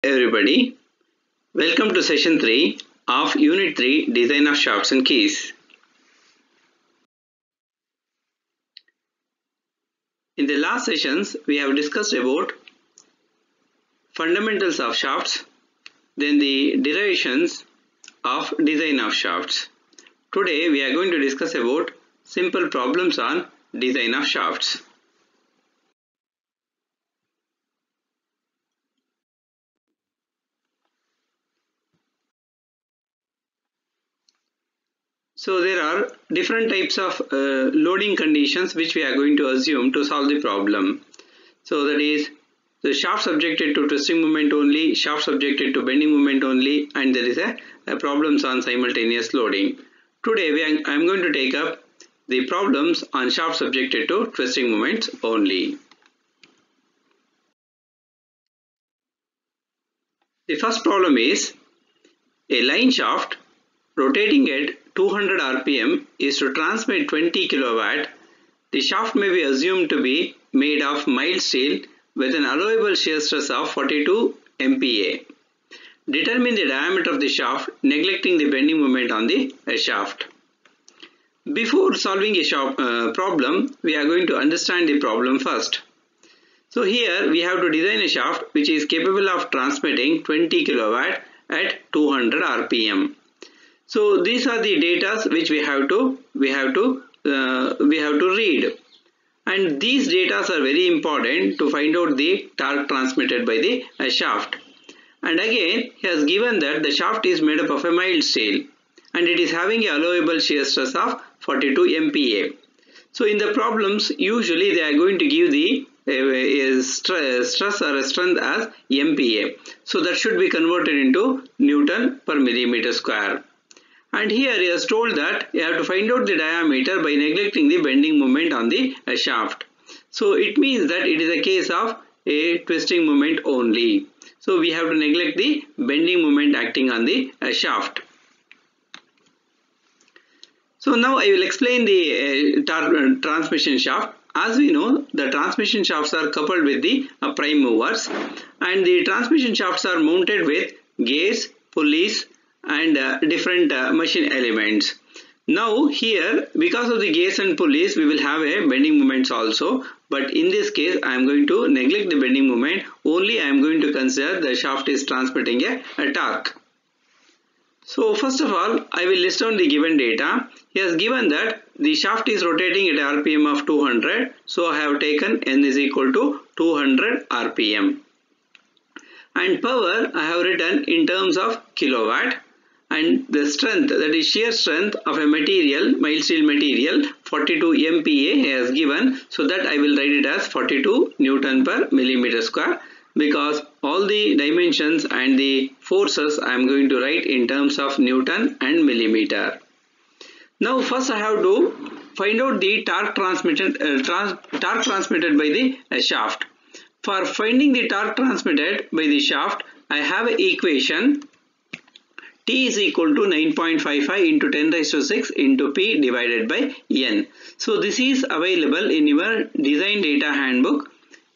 Everybody, welcome to session 3 of Unit 3 Design of Shafts and Keys. In the last sessions, we have discussed about fundamentals of shafts, then the derivations of design of shafts. Today, we are going to discuss about simple problems on design of shafts. So there are different types of loading conditions which we are going to assume to solve the problem. So that is the shaft subjected to twisting moment only, shaft subjected to bending moment only, and there is a problems on simultaneous loading. Today I am going to take up the problems on shaft subjected to twisting moments only. The first problem is a line shaft rotating at 200 rpm is to transmit 20 kilowatt. The shaft may be assumed to be made of mild steel with an allowable shear stress of 42 MPa. Determine the diameter of the shaft, neglecting the bending moment on the shaft. Before solving a problem, we are going to understand the problem first. So here we have to design a shaft which is capable of transmitting 20 kilowatt at 200 rpm. So these are the data which we have to read, and these data are very important to find out the torque transmitted by the shaft. And again, he has given that the shaft is made up of a mild steel and it is having a allowable shear stress of 42 MPa. So in the problems, usually they are going to give the stress or a strength as MPa. So that should be converted into Newton per millimeter square. And here he has told that you have to find out the diameter by neglecting the bending moment on the shaft. So it means that it is a case of a twisting moment only. So we have to neglect the bending moment acting on the shaft. So now I will explain the transmission shaft. As we know, the transmission shafts are coupled with the prime movers, and the transmission shafts are mounted with gears, pulleys, and different machine elements. Now here, because of the gears and pulleys, we will have a bending moments also, but in this case I am going to neglect the bending moment. Only I am going to consider the shaft is transmitting a torque. So first of all, I will list down the given data. He has given that the shaft is rotating at RPM of 200, so I have taken N is equal to 200 RPM. And power I have written in terms of kilowatt, and the strength, that is shear strength of a material, mild steel material, 42 MPa he has given, so that I will write it as 42 Newton per millimeter square, because all the dimensions and the forces I am going to write in terms of Newton and millimeter. Now first I have to find out the torque transmitted by the shaft. For finding the torque transmitted by the shaft, I have an equation. T is equal to 9.55 into 10 raised to 6 into P divided by N. So this is available in your design data handbook,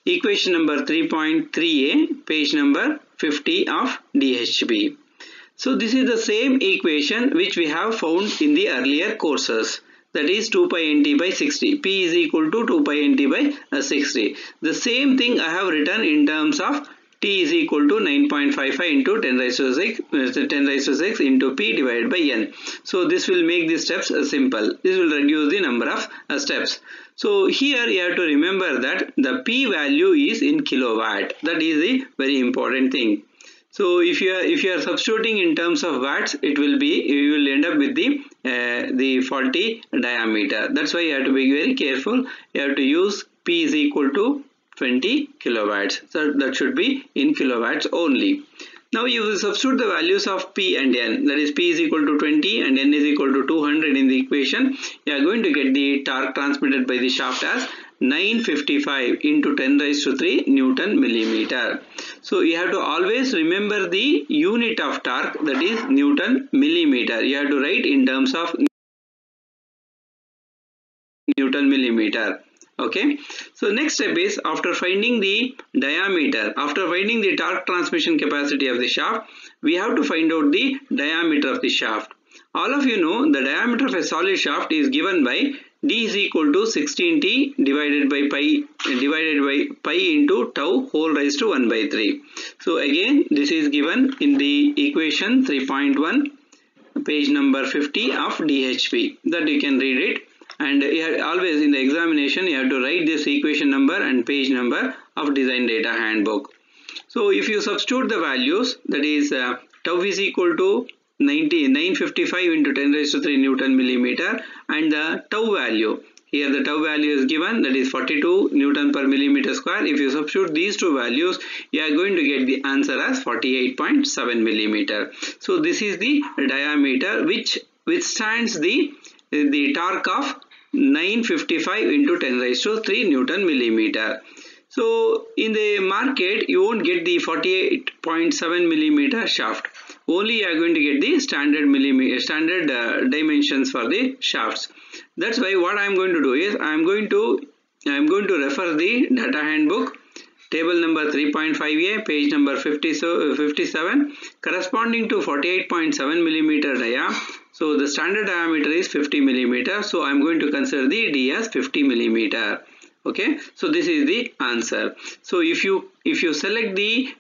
equation number 3.3a, page number 50 of DHB. So this is the same equation which we have found in the earlier courses. That is 2 pi nt by 60. P is equal to 2 pi nt by 60. The same thing I have written in terms of T is equal to 9.55 into 10 raised to 6 into P divided by N. So this will make the steps simple. This will reduce the number of steps. So here you have to remember that the P value is in kilowatt. That is the very important thing. So if you are substituting in terms of watts, you will end up with the faulty diameter. That's why you have to be very careful. You have to use P is equal to 20 kilowatts. So that should be in kilowatts only. Now you will substitute the values of P and N. That is P is equal to 20 and N is equal to 200 in the equation. You are going to get the torque transmitted by the shaft as 955 into 10 raised to 3 Newton millimeter. So you have to always remember the unit of torque, that is Newton millimeter. You have to write in terms of Newton millimeter. Okay, so next step is, after finding the diameter, after finding the torque transmission capacity of the shaft, we have to find out the diameter of the shaft. All of you know the diameter of a solid shaft is given by d is equal to 16t divided by pi into tau whole raised to 1 by 3. So again, this is given in the equation 3.1, page number 50 of DHP, that you can read it. And always in the examination you have to write this equation number and page number of design data handbook. So if you substitute the values, that is tau is equal to 955 into 10 raised to 3 Newton millimeter, and the tau value, here the tau value is given, that is 42 Newton per millimeter square. If you substitute these two values, you are going to get the answer as 48.7 millimeter. So this is the diameter which withstands the torque of 955 into 10 raised to 3 Newton millimeter. So in the market you won't get the 48.7 millimeter shaft. Only you are going to get the standard dimensions for the shafts. That's why what I am going to do is I am going to refer the data handbook, table number 3.5a, page number 57, corresponding to 48.7 millimeter dia. So the standard diameter is 50 millimeter. So I am going to consider the D as 50 millimeter. Okay, so this is the answer. So if you select the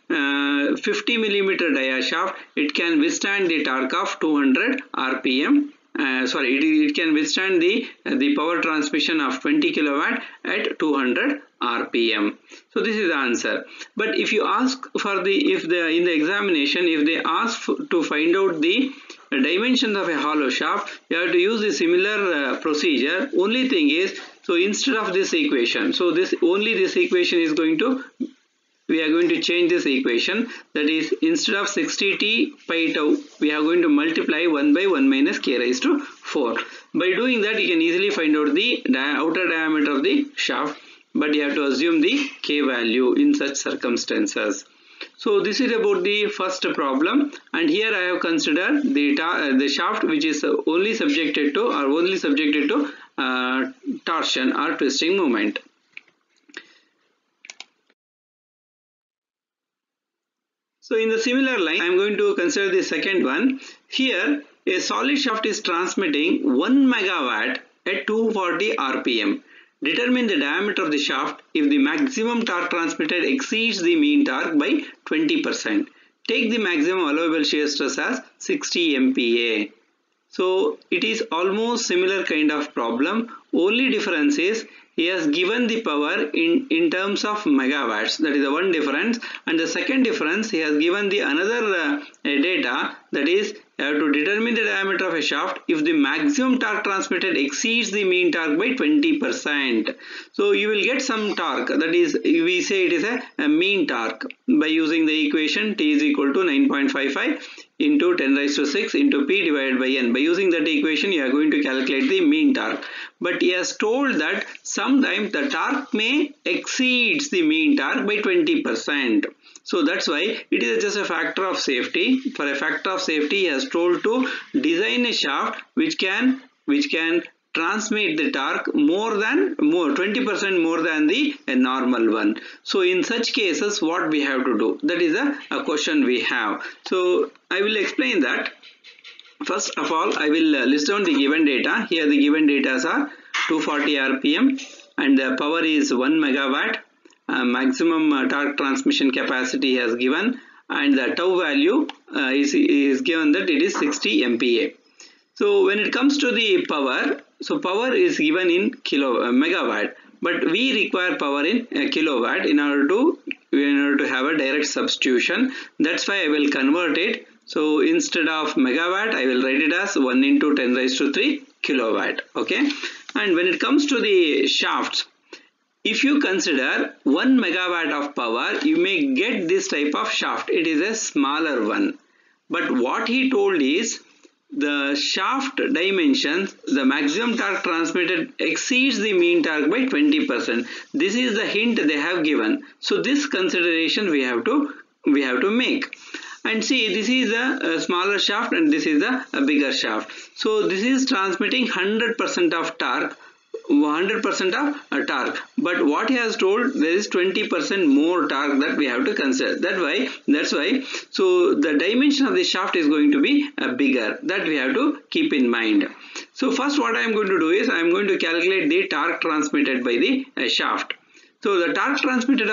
50 millimeter dia shaft, it can withstand the torque of 200 rpm. It can withstand the power transmission of 20 kilowatt at 200 rpm. So this is the answer. But if you ask for in the examination, if they ask to find out the dimensions of a hollow shaft, you have to use the similar procedure. Only thing is, so instead of this equation, so this equation is going to, we are going to change this equation, that is, instead of 60t pi tau, we are going to multiply 1 by 1 minus k raised to 4. By doing that, you can easily find out the outer diameter of the shaft, but you have to assume the k value in such circumstances. So this is about the first problem, and here I have considered the shaft which is only subjected to torsion or twisting moment. So in the similar line, I am going to consider the second one. Here a solid shaft is transmitting 1 megawatt at 240 rpm. Determine the diameter of the shaft if the maximum torque transmitted exceeds the mean torque by 20%. Take the maximum allowable shear stress as 60 MPa. So it is almost similar kind of problem. Only difference is he has given the power in terms of megawatts. That is the one difference. And the second difference, he has given the another data, that is, you have to determine the diameter of a shaft if the maximum torque transmitted exceeds the mean torque by 20%. So you will get some torque, that is, we say it is a mean torque by using the equation T is equal to 9.55 into 10 raised to 6 into P divided by N. By using that equation, you are going to calculate the mean torque. But he has told that sometimes the torque may exceeds the mean torque by 20%. So that's why it is just a factor of safety. For a factor of safety, he has told to design a shaft which can transmit the torque 20% more than the normal one. So in such cases, what we have to do? That is a question we have. So I will explain that. First of all, I will list down the given data. Here the given data are 240 rpm and the power is 1 megawatt. Maximum torque transmission capacity has given, and the tau value is given that it is 60 MPa. So when it comes to the power, so power is given in megawatt, but we require power in kilowatt in order to have a direct substitution. That's why I will convert it. So instead of megawatt, I will write it as 1 into 10 raised to 3 kilowatt. Okay, and when it comes to the shafts, if you consider 1 megawatt of power, you may get this type of shaft. It is a smaller one. But what he told is the shaft dimensions, the maximum torque transmitted exceeds the mean torque by 20%. This is the hint they have given. So this consideration we have to make. And see, this is a smaller shaft and this is a bigger shaft. So this is transmitting 100% of torque 100% of torque, but what he has told, there is 20% more torque that we have to consider. That's why so the dimension of the shaft is going to be bigger, that we have to keep in mind. So first what I am going to do is I am going to calculate the torque transmitted by the shaft. So the torque transmitted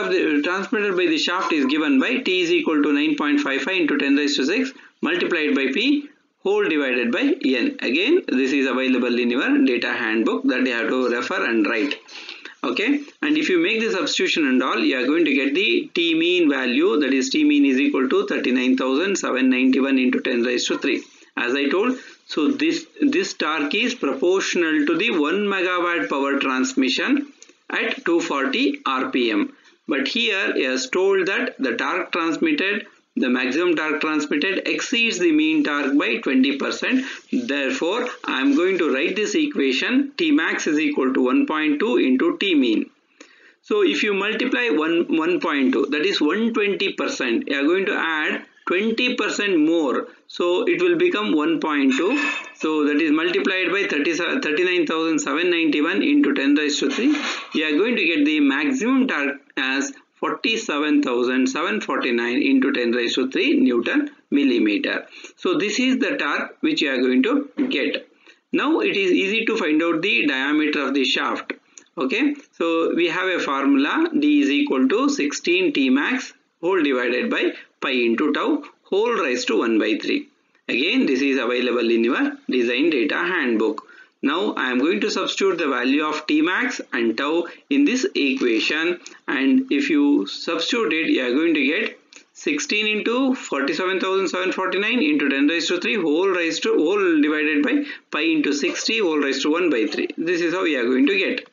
by the shaft is given by T is equal to 9.55 into 10 raised to 6 multiplied by P whole divided by N. Again, this is available in your data handbook that you have to refer and write. Okay, and if you make the substitution and all, you are going to get the T mean value, that is T mean is equal to 39,791 into 10 raised to 3. As I told, so this torque is proportional to the 1 megawatt power transmission at 240 RPM. But here he has told that the torque transmitted, the maximum torque transmitted exceeds the mean torque by 20%. Therefore, I am going to write this equation, T max is equal to 1.2 into T mean. So if you multiply 1.2, that is 120%, you are going to add 20% more. So it will become 1.2. So that is multiplied by 39,791 into 10 raised to 3. You are going to get the maximum torque as 47,749 into 10 raised to 3 Newton millimeter. So this is the torque which you are going to get. Now it is easy to find out the diameter of the shaft. Okay, so we have a formula, D is equal to 16 T max whole divided by pi into tau whole raised to 1 by 3. Again, this is available in your design data handbook. Now I am going to substitute the value of T max and tau in this equation, and if you substitute it, you are going to get 16 into 47,749 into 10 raised to 3 whole divided by pi into 60 whole raised to 1 by 3. This is how you are going to get.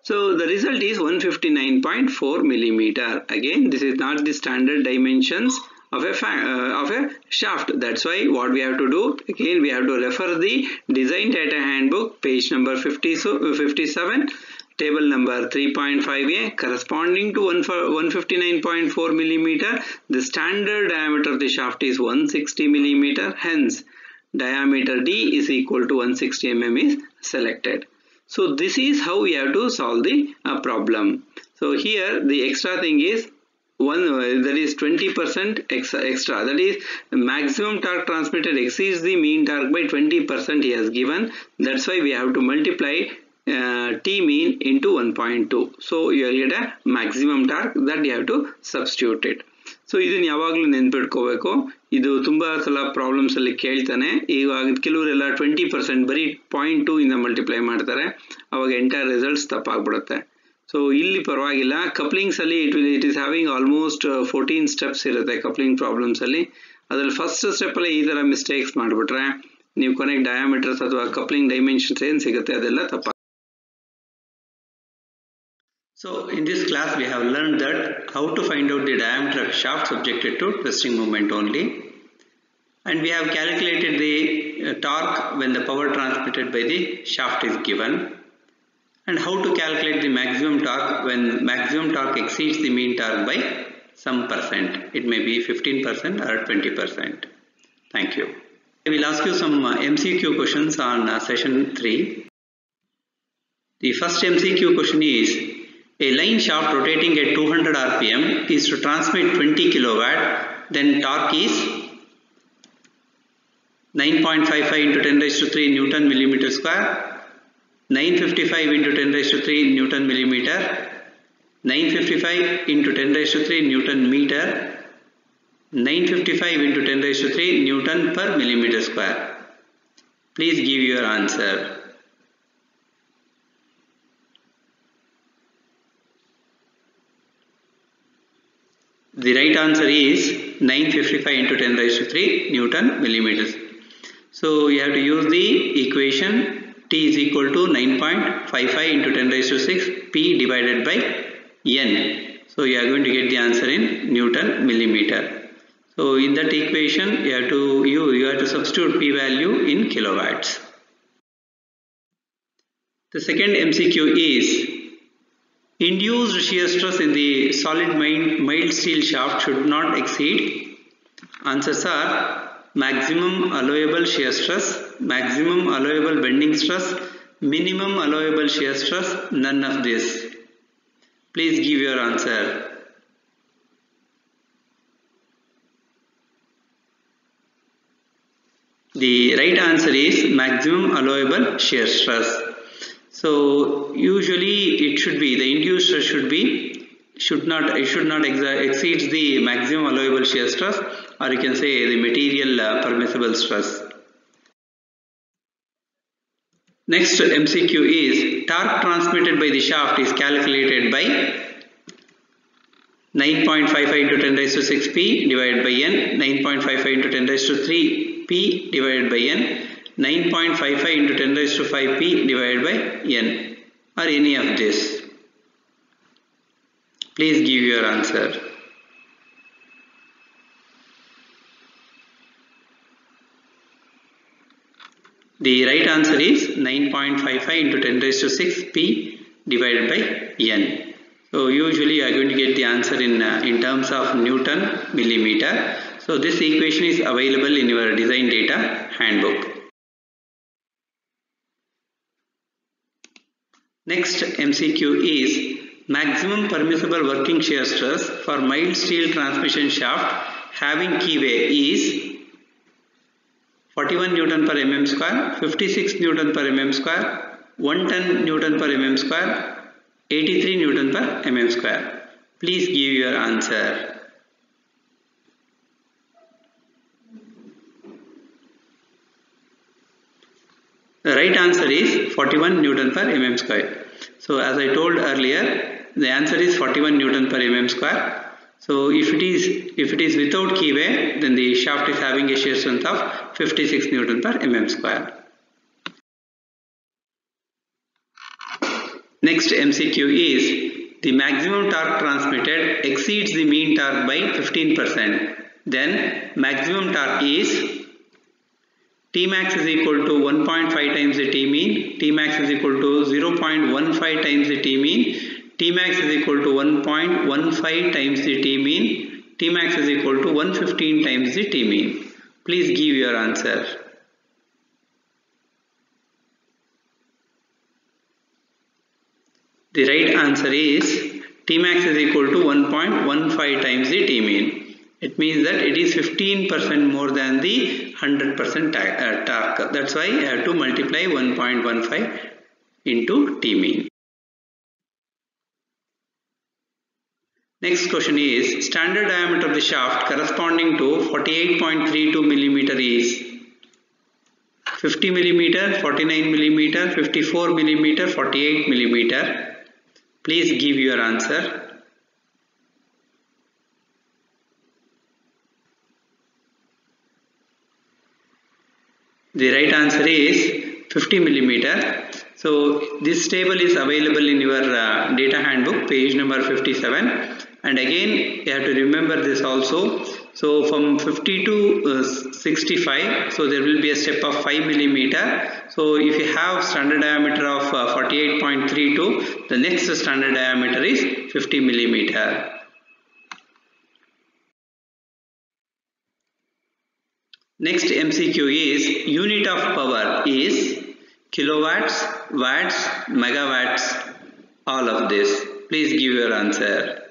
So the result is 159.4 millimeter. Again, this is not the standard dimensions of a shaft. That's why what we have to do, again we have to refer the design data handbook, page number 57, table number 3.5a, corresponding to 159.4 millimeter. The standard diameter of the shaft is 160 millimeter. Hence, diameter D is equal to 160 mm is selected. So this is how we have to solve the problem. So here the extra thing is that is 20% extra, that is maximum torque transmitted exceeds the mean torque by 20% he has given. That's why we have to multiply T mean into 1.2. So you will get a maximum torque that you have to substitute it. So ಇದನ್ನು ಯಾವಾಗಲೂ ನೆನಪಿಟ್ಕೋಬೇಕು. ಇದು ತುಂಬಾ ಸಲ problems ಅಲ್ಲಿ ಕೇಳ್ತಾನೆ. ಈಗ ಕೆಲವರೆಲ್ಲ 20% ಬರೀ 0.2 ಇಂದ ಮಲ್ಟಿಪ್ಲೈ ಮಾಡ್ತಾರೆ, ಅವಾಗ ಎಂಟೈರ್ ರಿಸಲ್ಟ್ಸ್ ತಪ್ಪಾಗ್ಬಿಡುತ್ತೆ. ಸೊ ಇಲ್ಲಿ ಪರವಾಗಿಲ್ಲ, ಕಪ್ಲಿಂಗ್ಸ್ ಅಲ್ಲಿ it is having almost 14 steps ಇರುತ್ತೆ ಕಪ್ಲಿಂಗ್ ಪ್ರಾಬ್ಲಮ್ಸ್ ಅಲ್ಲಿ. ಅದ್ರಲ್ಲಿ ಫಸ್ಟ್ ಸ್ಟೆಪ್ ಅಲ್ಲಿ ಈ ತರ ಮಿಸ್ಟೇಕ್ಸ್ ಮಾಡ್ಬಿಟ್ರೆ ನೀವು ಕೊನೆಗೆ ಡಯಾಮೀಟರ್ಸ್ ಅಥವಾ ಕಪ್ಲಿಂಗ್ ಡೈಮೆನ್ಷನ್ಸ್ ಏನ್ ಸಿಗುತ್ತೆ ಅದೆಲ್ಲ ತಪ್ಪ. So in this class we have learned that how to find out the diameter of shaft subjected to twisting movement only, and we have calculated the torque when the power transmitted by the shaft is given, and how to calculate the maximum torque when maximum torque exceeds the mean torque by some percent. It may be 15% or 20%. Thank you. I will ask you some MCQ questions on session 3. The first MCQ question is: a line shaft rotating at 200 RPM is to transmit 20 kilowatt, then torque is 9.55 into 10 raised to 3 Newton millimeter square, 955 into 10 raised to 3 Newton millimeter, 955 into 10 raised to 3 Newton meter, 955 into 10 raised to 3 Newton per millimeter square. Please give your answer. The right answer is 955 into 10 raised to 3 Newton millimeters. So you have to use the equation T is equal to 9.55 into 10 raised to 6 P divided by N. So you are going to get the answer in Newton millimeter. So in that equation you have to substitute P value in kilowatts. The second MCQ is: induced shear stress in the solid mild steel shaft should not exceed. Answers are maximum allowable shear stress, maximum allowable bending stress, Minimum allowable shear stress, none of this. Please give your answer. The right answer is maximum allowable shear stress. So usually it should be the induced stress should not exceed the maximum allowable shear stress, or you can say the material permissible stress. Next MCQ is torque transmitted by the shaft is calculated by 9.55 into 10 raised to 6 P divided by N, 9.55 into 10 raised to 3 P divided by N, 9.55 into 10 raised to 5 P divided by N, or any of this. Please give your answer. The right answer is 9.55 into 10 raised to 6 P divided by N. So usually you are going to get the answer in terms of Newton millimeter. So this equation is available in your design data handbook. Next MCQ is maximum permissible working shear stress for mild steel transmission shaft having keyway is 41 Newton per mm square, 56 Newton per mm square, 110 Newton per mm square, 83 Newton per mm square. Please give your answer. The right answer is 41 Newton per mm square. So as I told earlier, the answer is 41 Newton per mm square. So if it is without keyway, then the shaft is having a shear strength of 56 Newton per mm square. Next MCQ is the maximum torque transmitted exceeds the mean torque by 15%. Then maximum torque is Tmax is equal to 1.5 times the T mean, Tmax is equal to 0.15 times the T mean, Tmax is equal to 1.15 times the T mean, Tmax is equal to 115 times the T mean. Please give your answer. The right answer is Tmax is equal to 1.15 times the T mean. It means that it is 15% more than the 100% torque. That's why I have to multiply 1.15 into T mean. Next question is standard diameter of the shaft corresponding to 48.32 mm is 50 mm, 49 mm, 54 mm, 48 mm. Please give your answer. The right answer is 50 millimeter. So this table is available in your data handbook, page number 57. And again, you have to remember this also. So from 50 to 65, so there will be a step of 5 millimeter. So if you have standard diameter of 48.32, the next standard diameter is 50 millimeter. Next MCQ is unit of power is kilowatts, watts, megawatts, all of this. Please give your answer.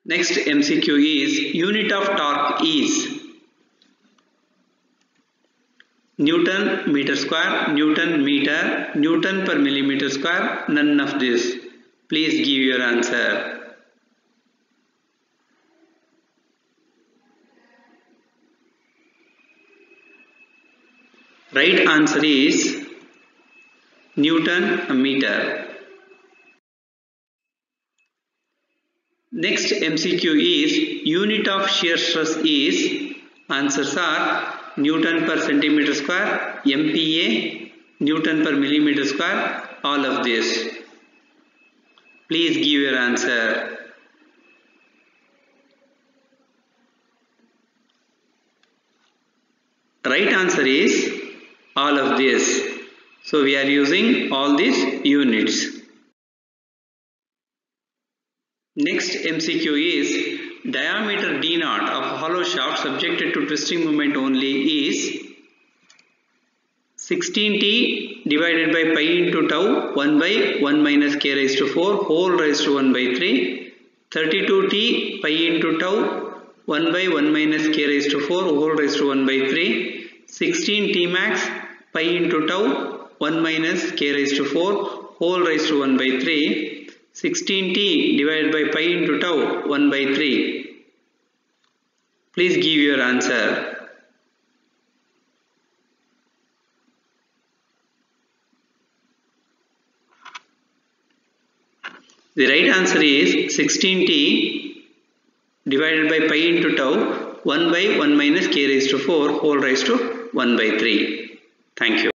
Next MCQ is unit of torque is Newton meter square, Newton meter, Newton per millimeter square, none of this. Please give your answer. Right answer is Newton meter. Next MCQ is unit of shear stress is, answers are Newton per centimeter square, MPa, Newton per millimeter square, all of this. Please give your answer. Right answer is all of this. So we are using all these units. Next MCQ is diameter d naught of hollow shaft subjected to twisting moment only is 16T divided by pi into tau 1 by 1 minus k raised to 4 whole raised to 1 by 3, 32T pi into tau 1 by 1 minus k raised to 4 whole raised to 1 by 3, 16T max pi into tau 1 minus k raised to 4 whole raised to 1 by 3, 16T divided by pi into tau 1 by 3. Please give your answer. The right answer is 16T divided by pi into tau 1 by 1 minus k raised to 4 whole raised to 1 by 3. Thank you.